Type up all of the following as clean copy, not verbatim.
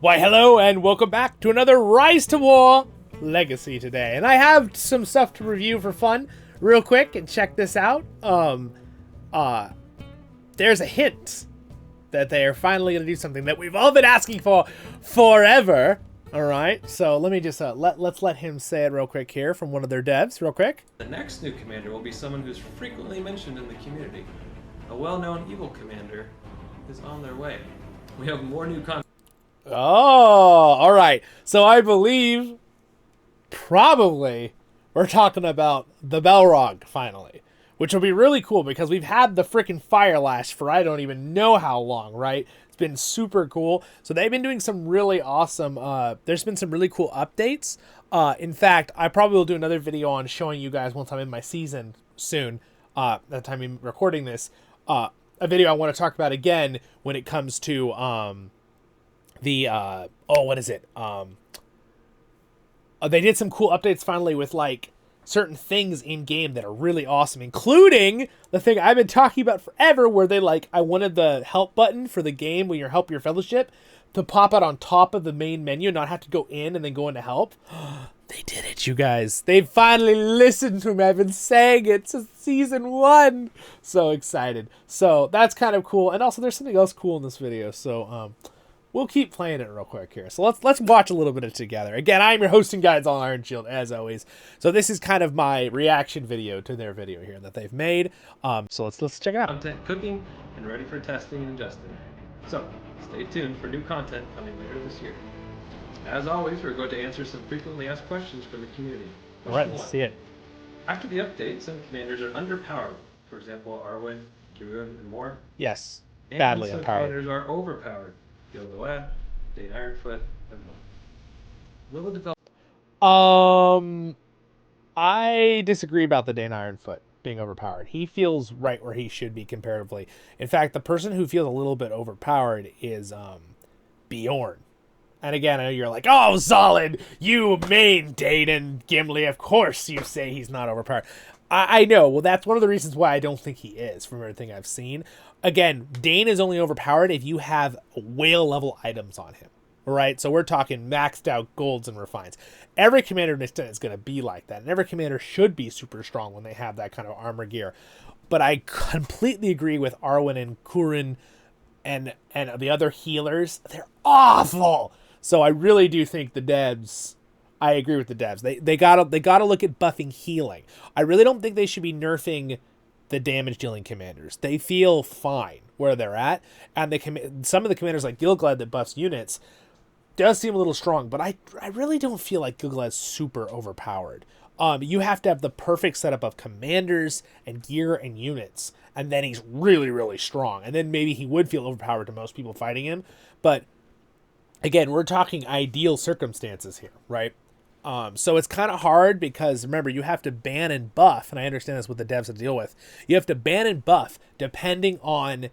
Why, hello, and welcome back to another RiseToWar Legacy today. And I have some stuff to review for fun, real quick, and check this out. There's a hint that they are finally going to do something that we've all been asking for forever. All right, so let me just let's let him say it real quick here from one of their devs, real quick. The next new commander will be someone who's frequently mentioned in the community. A well-known evil commander is on their way. We have more new content. Oh, all right. So I believe probably we're talking about the Balrog finally, which will be really cool because we've had the freaking Fire Lash for I don't even know how long, right? It's been super cool. So they've been doing some really awesome, there's been some really cool updates. In fact, I probably will do another video on showing you guys once I'm in my season soon, at the time I'm recording this, a video I want to talk about again when it comes to, what is it? They did some cool updates finally with like certain things in game that are really awesome, including the thing I've been talking about forever where they I wanted the help button for the game when you help your fellowship to pop out on top of the main menu, not have to go in and then go into help. They did it, you guys. They finally listened to me. I've been saying it since season 1. So excited. So that's kind of cool. And also there's something else cool in this video. So, we'll keep playing it real quick here. So let's watch a little bit of it together. Again, I'm your hosting guide, Zollin, Ironshield, as always. So this is kind of my reaction video to their video here that they've made. So let's check it out. Content cooking and ready for testing and adjusting. So stay tuned for new content coming later this year. As always, we're going to answer some frequently asked questions from the community. All right, let's see it. After the update, some commanders are underpowered. For example, Arwen, Kirun, and more. Yes, and badly some underpowered. Commanders are overpowered. Gilgalad, Dane Ironfoot, and more. Will it develop? I disagree about the Dane Ironfoot being overpowered. He feels right where he should be comparatively. In fact, the person who feels a little bit overpowered is Bjorn. And again, I know you're like, oh, Zollin, you main Dane and Gimli. Of course you say he's not overpowered. I know. Well, that's one of the reasons why I don't think he is from everything I've seen. Again, Dane is only overpowered if you have whale-level items on him. Right? So we're talking maxed out golds and refines. Every commander in this extent is going to be like that. And every commander should be super strong when they have that kind of armor gear. But I completely agree with Arwen and Kurin and the other healers. They're awful! So I really do think the devs... I agree with the devs. They gotta look at buffing healing. I really don't think they should be nerfing the damage dealing commanders. They feel fine where they're at, and some of the commanders like Gilgalad that buffs units does seem a little strong, but I really don't feel like Gilgalad's super overpowered. You have to have the perfect setup of commanders and gear and units, and then he's really, really strong. And then maybe he would feel overpowered to most people fighting him, but again, we're talking ideal circumstances here, right? So it's kind of hard because, remember, you have to ban and buff, and I understand that's what the devs have to deal with. You have to ban and buff depending on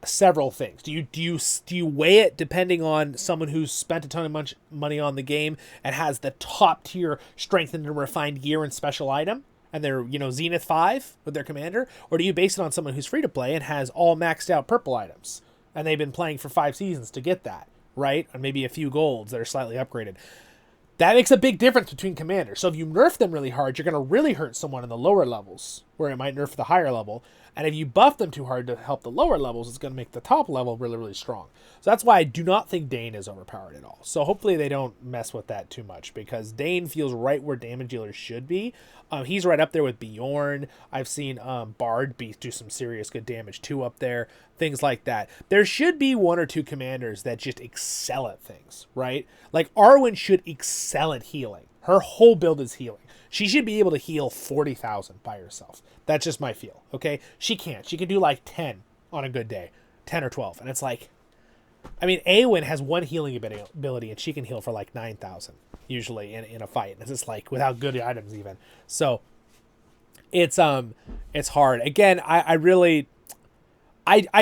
several things. Do you weigh it depending on someone who's spent a ton of money on the game and has the top-tier strengthened and refined gear and special item, and they're, Zenith 5 with their commander? Or do you base it on someone who's free-to-play and has all maxed-out purple items, and they've been playing for 5 seasons to get that, right? And maybe a few golds that are slightly upgraded. That makes a big difference between commanders. So if you nerf them really hard, you're going to really hurt someone in the lower levels, where it might nerf the higher level. And if you buff them too hard to help the lower levels, it's going to make the top level really, really strong. So that's why I do not think Dane is overpowered at all. So hopefully they don't mess with that too much, because Dane feels right where damage dealers should be. He's right up there with Bjorn. I've seen Bard do some serious good damage too up there. Things like that. There should be 1 or 2 commanders that just excel at things, right? Like Arwen should excel at healing. Her whole build is healing. She should be able to heal 40,000 by herself. That's just my feel, okay? She can't. She can do like 10 on a good day. 10 or 12. And it's like... I mean, Awen has 1 healing ability, and she can heal for like 9,000, usually, in a fight. And it's just like, without good items even. So, it's hard. Again, I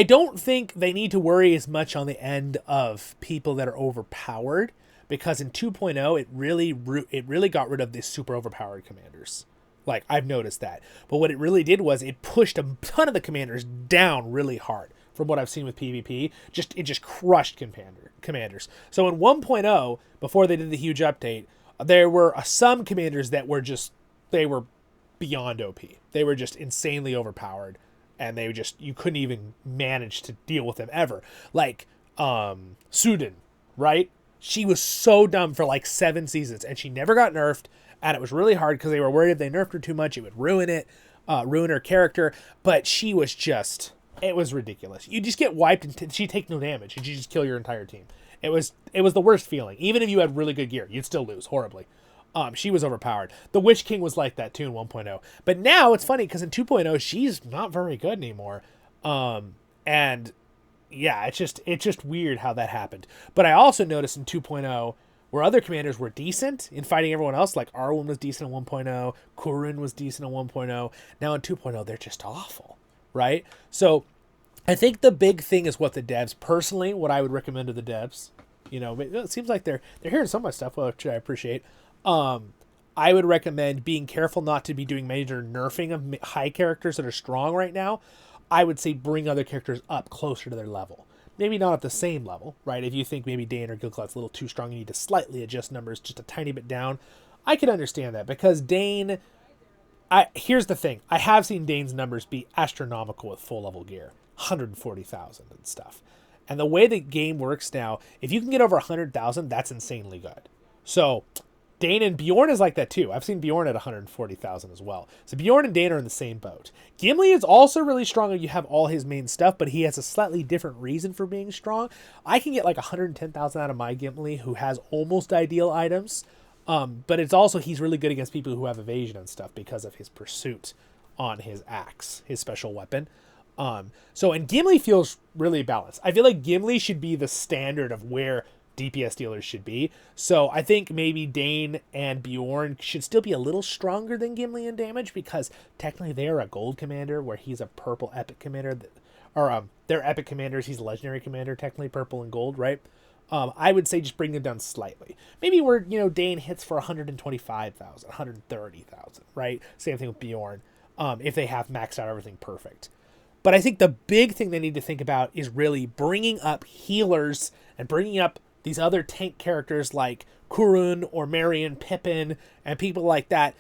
don't think they need to worry as much on the end of people that are overpowered, because in 2.0, it really got rid of the super overpowered commanders. Like, I've noticed that. But what it really did was it pushed a ton of the commanders down really hard. from what I've seen with PvP. It just crushed commanders. So in 1.0, before they did the huge update, there were some commanders that were they were beyond OP. They were just insanely overpowered, and you couldn't even manage to deal with them ever. Like Sudan, right? She was so dumb for like 7 seasons, and she never got nerfed, and it was really hard because they were worried if they nerfed her too much, it would ruin her character. But she was it was ridiculous. You just get wiped and she'd take no damage, and she'd just kill your entire team. It was the worst feeling. Even if you had really good gear, you'd still lose horribly. She was overpowered. The Witch King was like that too in 1.0. But now it's funny because in 2.0, she's not very good anymore. And yeah, it's just weird how that happened. But I also noticed in 2.0 where other commanders were decent in fighting everyone else, like Arwen was decent in 1.0, Kurun was decent in 1.0. Now in 2.0, they're just awful, right? So I think the big thing is what the devs, personally, what I would recommend to the devs, it seems like they're hearing some of my stuff, which I appreciate. I would recommend being careful not to be doing major nerfing of high characters that are strong right now. I would say bring other characters up closer to their level. Maybe not at the same level, right? If you think maybe Dane or Gilgalt's a little too strong, you need to slightly adjust numbers just a tiny bit down. I can understand that because Dane... here's the thing. I have seen Dane's numbers be astronomical with full level gear. 140,000 and stuff. And the way the game works now, if you can get over 100,000, that's insanely good. So Dane and Bjorn is like that too. I've seen Bjorn at 140,000 as well. So Bjorn and Dane are in the same boat. Gimli is also really strong if you have all his main stuff, but he has a slightly different reason for being strong. I can get like 110,000 out of my Gimli, who has almost ideal items. But it's also, he's really good against people who have evasion and stuff because of his pursuit on his axe, his special weapon. And Gimli feels really balanced. I feel like Gimli should be the standard of where DPS dealers should be. So I think maybe Dane and Bjorn should still be a little stronger than Gimli in damage because technically they are a gold commander where he's a purple epic commander. They're epic commanders. He's a legendary commander, technically purple and gold, right? I would say just bring them down slightly. Maybe where, Dane hits for 125,000, 130,000, right? Same thing with Bjorn. If they have maxed out everything perfect. But I think the big thing they need to think about is really bringing up healers and bringing up these other tank characters like Kurun or Marion Pippin and people like that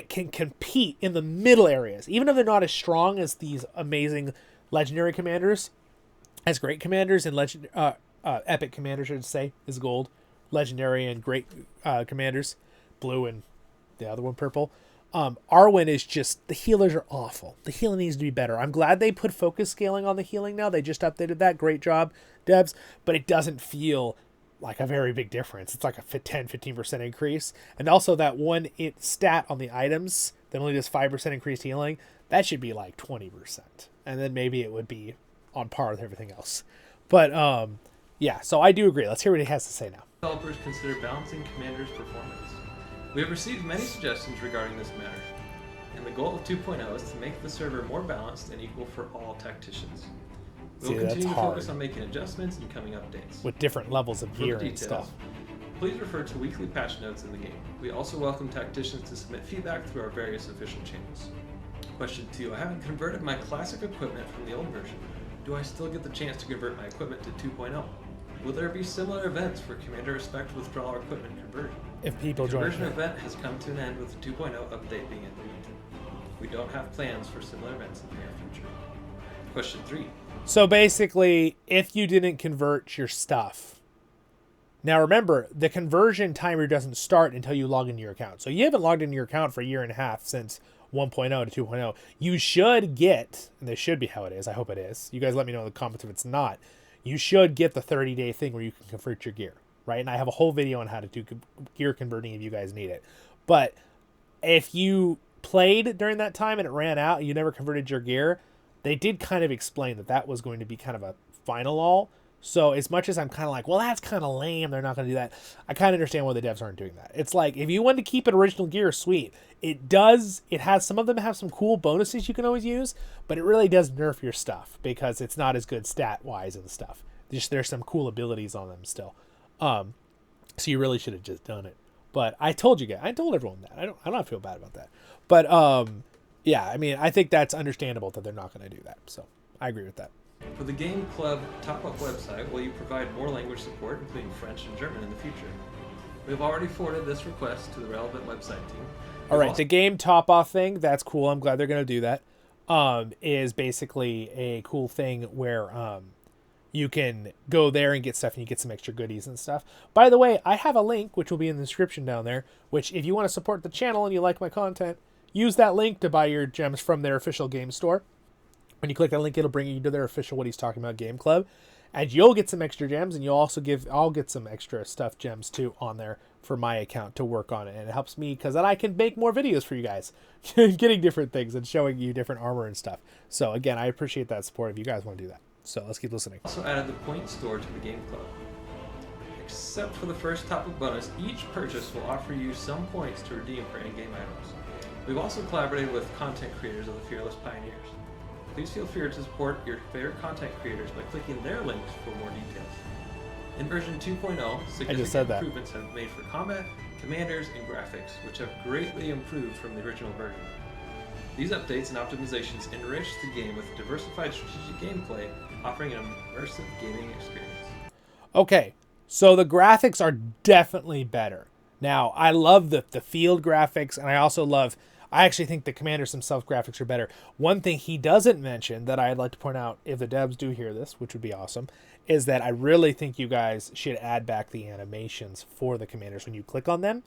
can compete in the middle areas. Even if they're not as strong as these amazing legendary commanders, as great commanders and epic commanders, I should say, is gold. Legendary and great commanders, blue and the other one purple. Arwen is just, the healers are awful. The healing needs to be better. I'm glad they put focus scaling on the healing now. They just updated that. Great job, devs. But it doesn't feel like a very big difference. It's like a 10-15% increase. And also that one stat on the items that only does 5% increased healing, that should be like 20%. And then maybe it would be on par with everything else. But yeah, so I do agree. Let's hear what he has to say now. Developers consider balancing commanders' performance. We have received many suggestions regarding this matter, and the goal of 2.0 is to make the server more balanced and equal for all tacticians. We will continue to focus on making adjustments and coming updates. With different levels of gear and stuff. Please refer to weekly patch notes in the game. We also welcome tacticians to submit feedback through our various official channels. Question 2. I haven't converted my classic equipment from the old version. Do I still get the chance to convert my equipment to 2.0? Will there be similar events for Commander Respect withdrawal or equipment conversion? If people join. The conversion event has come to an end with the 2.0 update being implemented. We don't have plans for similar events in the near future. Question 3. So basically, if you didn't convert your stuff. Now remember, the conversion timer doesn't start until you log into your account. So you haven't logged into your account for a year and a half since 1.0 to 2.0. You should get, and this should be how it is, I hope it is. You guys let me know in the comments if it's not. You should get the 30-day thing where you can convert your gear, right? And I have a whole video on how to do gear converting if you guys need it. But if you played during that time and it ran out and you never converted your gear, they did kind of explain that that was going to be kind of a final all. So as much as I'm kind of like, well, that's kind of lame, they're not going to do that, I kind of understand why the devs aren't doing that. It's like, if you want to keep it original gear, sweet. It has, some of them have some cool bonuses you can always use, but it really does nerf your stuff because it's not as good stat-wise and stuff. There's some cool abilities on them still. So you really should have just done it. But I told you guys, I told everyone that. I don't feel bad about that. But yeah, I mean, I think that's understandable that they're not going to do that. So I agree with that. For the Game Club top-up website, will you provide more language support, including French and German, in the future? We have already forwarded this request to the relevant website team. All right, the game top-off thing, that's cool. I'm glad they're going to do that. Is basically a cool thing where you can go there and get stuff and you get some extra goodies and stuff. By the way, I have a link, which will be in the description down there, which if you want to support the channel and you like my content, use that link to buy your gems from their official game store. When you click that link, it'll bring you to their official What He's Talking About game club. And you'll get some extra gems, and I'll get some extra stuff gems too on there for my account to work on it. And it helps me because then I can make more videos for you guys, getting different things and showing you different armor and stuff. So again, I appreciate that support if you guys want to do that. So let's keep listening. Also added the point store to the game club. Except for the first top-up bonus, each purchase will offer you some points to redeem for in-game items. We've also collaborated with content creators of the Fearless Pioneers. Please feel free to support your favorite content creators by clicking their links for more details. In version 2.0, significant improvements have been made for combat, commanders, and graphics, which have greatly improved from the original version. These updates and optimizations enrich the game with diversified strategic gameplay, offering an immersive gaming experience. Okay, so the graphics are definitely better. Now, I love the field graphics, and I actually think the commanders themselves graphics are better. One thing he doesn't mention that I'd like to point out, if the devs do hear this, which would be awesome, is that I really think you guys should add back the animations for the commanders when you click on them.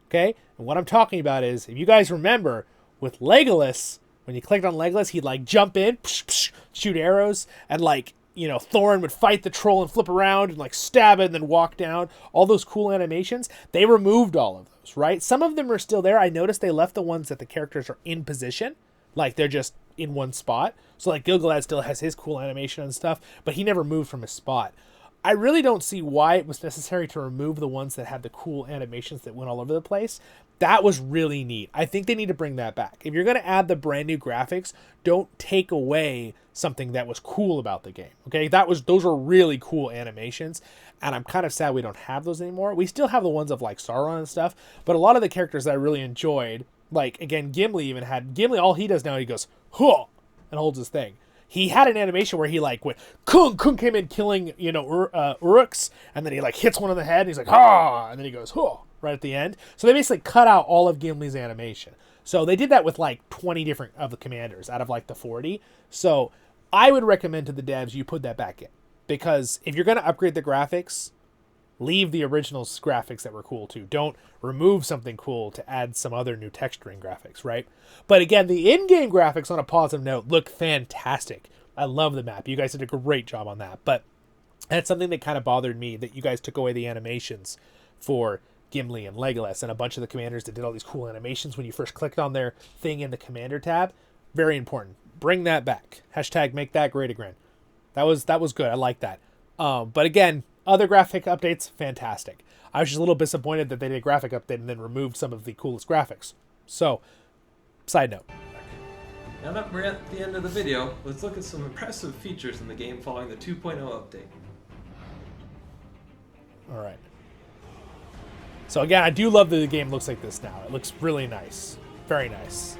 Okay? And what I'm talking about is, if you guys remember, with Legolas, when you clicked on Legolas, he'd like jump in, psh, psh, shoot arrows, and like, Thorin would fight the troll and flip around and like stab it and then walk down. All those cool animations, they removed all of those, right? Some of them are still there. I noticed they left the ones that the characters are in position, like they're just in one spot. So like Gilgalad still has his cool animation and stuff, but he never moved from his spot. I really don't see why it was necessary to remove the ones that had the cool animations that went all over the place. That was really neat. I think they need to bring that back. If you're going to add the brand new graphics, don't take away something that was cool about the game. Okay, those were really cool animations, and I'm kind of sad we don't have those anymore. We still have the ones of like Sauron and stuff, but a lot of the characters that I really enjoyed, like again, Gimli, all he does now, he goes, huh, and holds his thing. He had an animation where he like went, Kung came in killing, Uruks, and then he like hits one on the head, and he's like, ha, and then he goes, huh, right at the end. So they basically cut out all of Gimli's animation. So they did that with like 20 different of the commanders out of like the 40. So I would recommend to the devs you put that back in, because if you're going to upgrade the graphics, leave the original graphics that were cool too. Don't remove something cool to add some other new texturing graphics, right? But again, the in-game graphics, on a positive note, look fantastic. I love the map. You guys did a great job on that. But that's something that kind of bothered me, that you guys took away the animations for Gimli and Legolas and a bunch of the commanders that did all these cool animations when you first clicked on their thing in the commander tab. Very important. Bring that back. Hashtag make that great again. That was good. I like that. But again, other graphic updates, fantastic. I was just a little disappointed that they did a graphic update and then removed some of the coolest graphics. So, side note. Now that we're at the end of the video, let's look at some impressive features in the game following the 2.0 update. Alright. So again, I do love that the game looks like this now. It looks really nice. Very nice.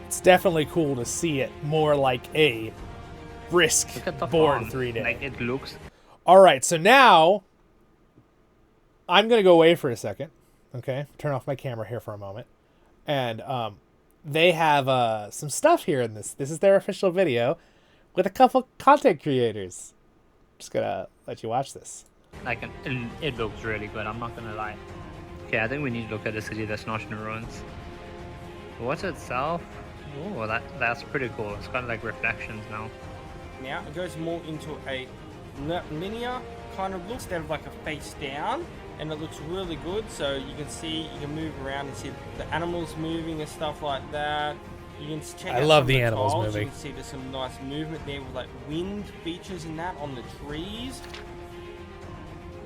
It's definitely cool to see it more like a Risk-born 3D. Like it looks. Alright, so now I'm going to go away for a second. Okay, turn off my camera here for a moment. And they have some stuff here in this. This is their official video with a couple content creators. Just gonna let you watch this. Like it looks really good, I'm not gonna lie. Okay, I think we need to look at the city that's not in ruins. The water itself, oh, that's pretty cool. It's got like reflections now. Now it goes more into a linear kind of look instead of like a face down, and it looks really good. So you can see, you can move around and see the animals moving and stuff like that. You can check out love some the of animals tiles. moving. You can see there's some nice movement there with like wind features and that on the trees.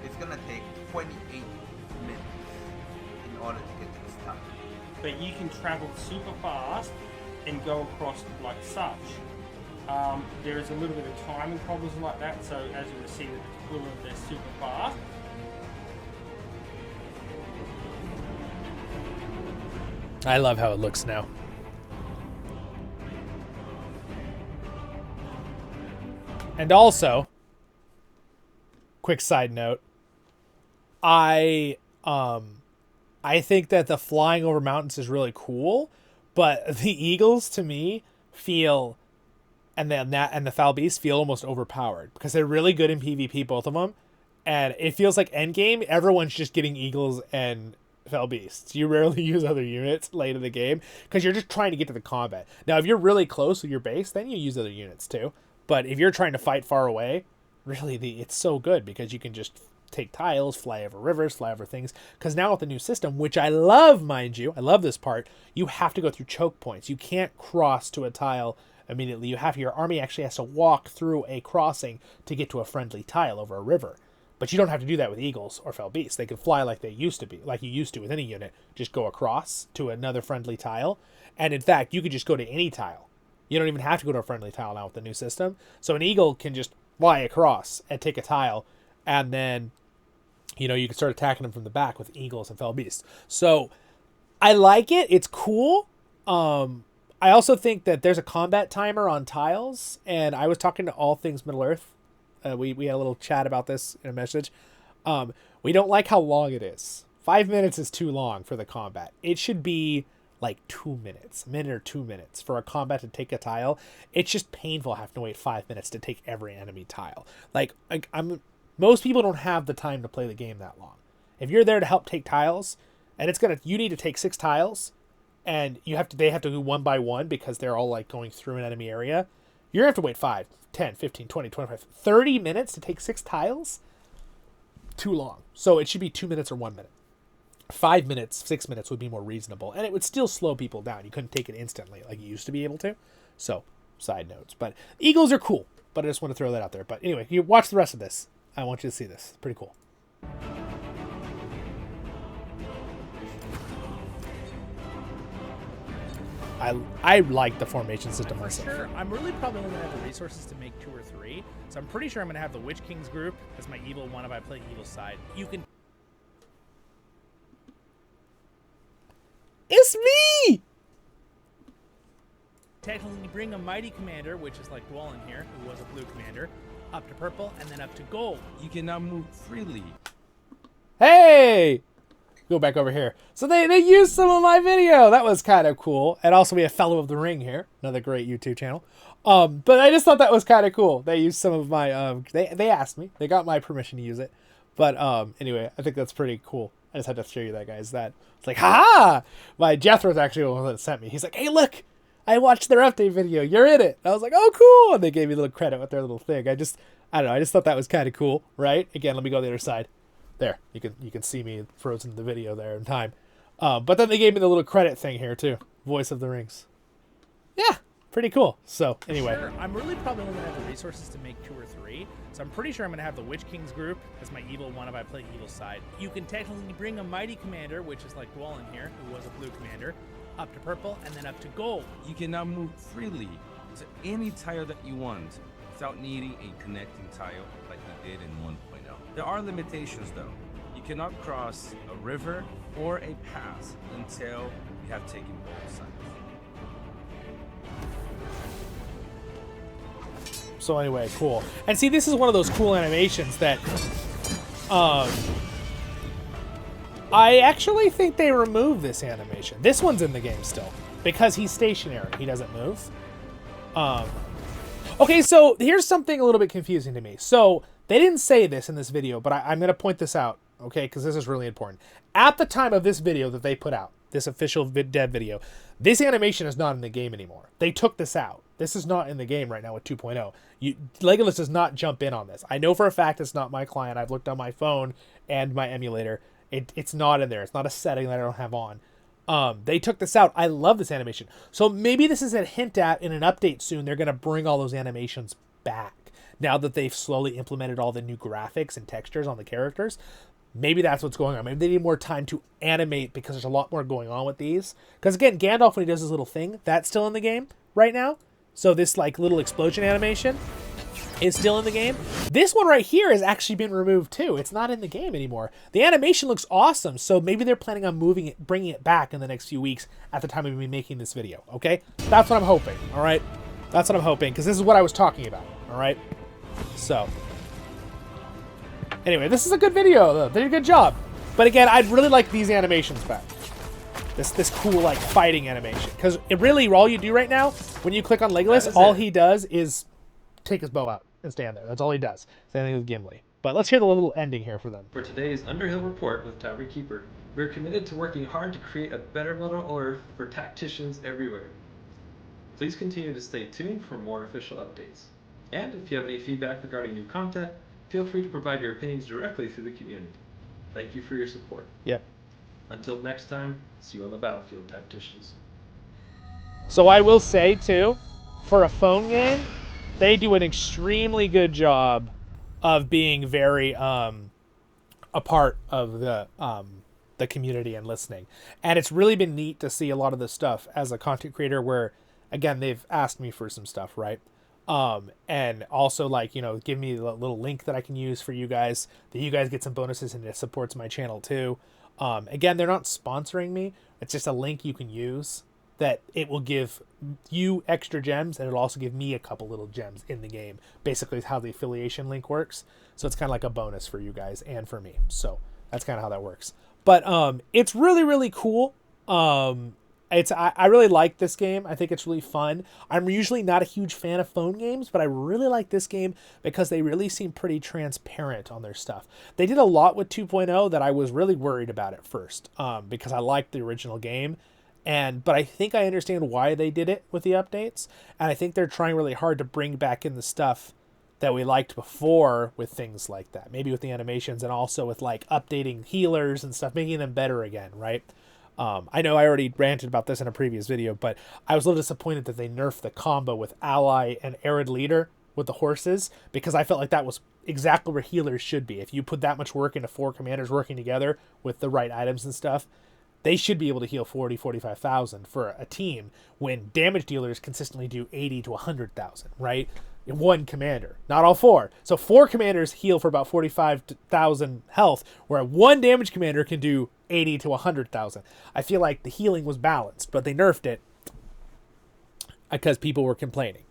It's gonna take 28 minutes in order to get to this town. But you can travel super fast and go across like such. There is a little bit of timing problems like that, so as you will see with the Quilla, they're super fast. I love how it looks now. And also, quick side note, I think that the flying over mountains is really cool, but the eagles to me feel, and the foul beasts feel almost overpowered because they're really good in PvP, both of them, and it feels like endgame everyone's just getting eagles and fell beasts. You rarely use other units late in the game because you're just trying to get to the combat. Now, if you're really close with your base, then you use other units too. But if you're trying to fight far away, really, it's so good because you can just take tiles, fly over rivers, fly over things. Because now with the new system, which I love, mind you, I love this part, you have to go through choke points. You can't cross to a tile immediately. Your army actually has to walk through a crossing to get to a friendly tile over a river. But you don't have to do that with eagles or fell beasts. They can fly like they used to be, like you used to with any unit. Just go across to another friendly tile. And in fact, you could just go to any tile. You don't even have to go to a friendly tile now with the new system. So an eagle can just fly across and take a tile. And then, you can start attacking them from the back with eagles and fell beasts. So I like it. It's cool. I also think that there's a combat timer on tiles. And I was talking to All Things Middle-earth. We had a little chat about this in a message. We don't like how long it is. 5 minutes is too long for the combat. It should be like 2 minutes, a minute or 2 minutes for a combat to take a tile. It's just painful having to wait 5 minutes to take every enemy tile. Most people don't have the time to play the game that long. If you're there to help take tiles, and you need to take 6 tiles, and they have to do one by one because they're all like going through an enemy area, you're going to have to wait 5, 10, 15, 20, 25, 30 minutes to take 6 tiles? Too long. So it should be 2 minutes or 1 minute. 5 minutes, 6 minutes would be more reasonable. And it would still slow people down. You couldn't take it instantly like you used to be able to. So, side notes. But eagles are cool. But I just want to throw that out there. But anyway, you watch the rest of this. I want you to see this. It's pretty cool. I like the formation system myself. Sure, I'm really probably only going to have the resources to make 2 or 3. So I'm pretty sure I'm going to have the Witch Kings group as my evil one if I play evil side. You can... It's me! technically bring a mighty commander, which is like Zollin here, who was a blue commander, up to purple, and then up to gold. You can now move freely. Hey! Go back over here. So they used some of my video. That was kind of cool. And also we have Fellow of the Ring here. Another great YouTube channel. But I just thought that was kind of cool. They used some of my, they asked me. They got my permission to use it. But anyway, I think that's pretty cool. I just had to show you that, guys. It's like, ha! My Jethros actually the one that sent me. He's like, hey, look! I watched their update video. You're in it. And I was like, oh, cool! And they gave me a little credit with their little thing. I don't know. I just thought that was kind of cool, right? Again, let me go to the other side. There, you can see me frozen in the video there in time. But then they gave me the little credit thing here too. Voice of the Rings. Yeah, pretty cool. So anyway, sure, I'm really probably only gonna have the resources to make 2 or 3. So I'm pretty sure I'm gonna have the Witch Kings group as my evil one if I play evil side. You can technically bring a mighty commander, which is like Zollin here, who was a blue commander, up to purple and then up to gold. You can now move freely to any tile that you want without needing a connecting tile like we did in 1.0. There are limitations though. You cannot cross a river or a pass until you have taken both sides. So anyway, cool. And see, this is one of those cool animations that I actually think they removed this animation. This one's in the game still because he's stationary. He doesn't move. Okay, so here's something a little bit confusing to me. So they didn't say this in this video, but I'm going to point this out, okay, because this is really important. At the time of this video that they put out, this official dev video, this animation is not in the game anymore. They took this out. This is not in the game right now with 2.0. Legolas does not jump in on this. I know for a fact it's not my client. I've looked on my phone and my emulator. It's not in there. It's not a setting that I don't have on. They took this out. I love this animation. So maybe this is a hint at in an update soon they're going to bring all those animations back. Now that they've slowly implemented all the new graphics and textures on the characters, maybe that's what's going on. Maybe they need more time to animate because there's a lot more going on with these. Because again, Gandalf, when he does his little thing, that's still in the game right now. So this like little explosion animation is still in the game. This one right here has actually been removed too. It's not in the game anymore. The animation looks awesome. So maybe they're planning on bringing it back in the next few weeks at the time of me making this video. Okay, that's what I'm hoping. All right, that's what I'm hoping because this is what I was talking about. All right. So, anyway, this is a good video, though. They did a good job. But again, I'd really like these animations back. This cool, like, fighting animation. Because it really, all you do right now, when you click on Legolas, all he does is take his bow out and stand there. That's all he does. Same thing with Gimli. But let's hear the little ending here for them. For today's Underhill Report with Tavern Keeper, we're committed to working hard to create a better Middle Earth for tacticians everywhere. Please continue to stay tuned for more official updates. And if you have any feedback regarding new content, feel free to provide your opinions directly through the community. Thank you for your support. Yep. Until next time, see you on the battlefield, tacticians. So I will say, too, for a phone game, they do an extremely good job of being very a part of the community and listening. And it's really been neat to see a lot of this stuff as a content creator where, again, they've asked me for some stuff, right? And also, like, you know, give me a little link that I can use for you guys, that you guys get some bonuses, and it supports my channel too. Again, they're not sponsoring me. It's just a link you can use that it will give you extra gems, and it'll also give me a couple little gems in the game. Basically, how the affiliation link works. So it's kind of like a bonus for you guys and for me. So that's kind of how that works. But it's really, really cool. I really like this game. I think it's really fun. I'm usually not a huge fan of phone games, but I really like this game because they really seem pretty transparent on their stuff. They did a lot with 2.0 that I was really worried about at first, because I liked the original game. But I think I understand why they did it with the updates. And I think they're trying really hard to bring back in the stuff that we liked before with things like that. Maybe with the animations, and also with, like, updating healers and stuff, making them better again, right? I know I already ranted about this in a previous video, but I was a little disappointed that they nerfed the combo with Ally and Arid Leader with the horses, because I felt like that was exactly where healers should be. If you put that much work into 4 commanders working together with the right items and stuff, they should be able to heal 45,000 for a team when damage dealers consistently do 80 to 100,000, right? In one commander, not all 4. So 4 commanders heal for about 45,000 health, where one damage commander can do 80 to 100,000. I feel like the healing was balanced, but they nerfed it because people were complaining.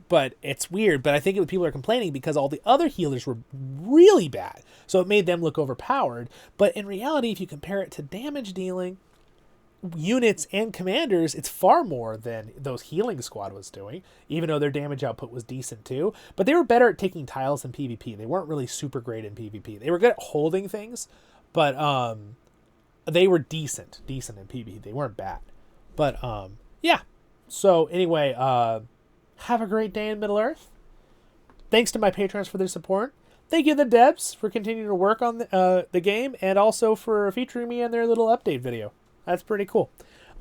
But it's weird, but I think people are complaining because all the other healers were really bad. So it made them look overpowered. But in reality, if you compare it to damage dealing units and commanders, it's far more than those healing squad was doing, even though their damage output was decent too. But they were better at taking tiles in PvP. They weren't really super great in PvP. They were good at holding things, but they were decent in PvP. They weren't bad. But yeah. So anyway, have a great day in Middle-earth. Thanks to my patrons for their support. Thank you to the devs for continuing to work on the game, and also for featuring me in their little update video. That's pretty cool.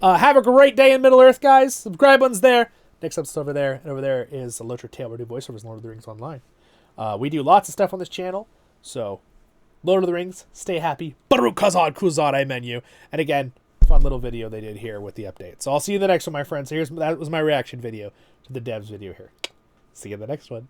Have a great day in Middle-earth, guys. Subscribe button's there. Next up's over there. And over there is a Legendary Server voiceovers Lord of the Rings Online. We do lots of stuff on this channel. So, Lord of the Rings, stay happy. Baruch Kazad Kuzad menu. And again, fun little video they did here with the update. So I'll see you in the next one, my friends. That was my reaction video to the devs video here. See you in the next one.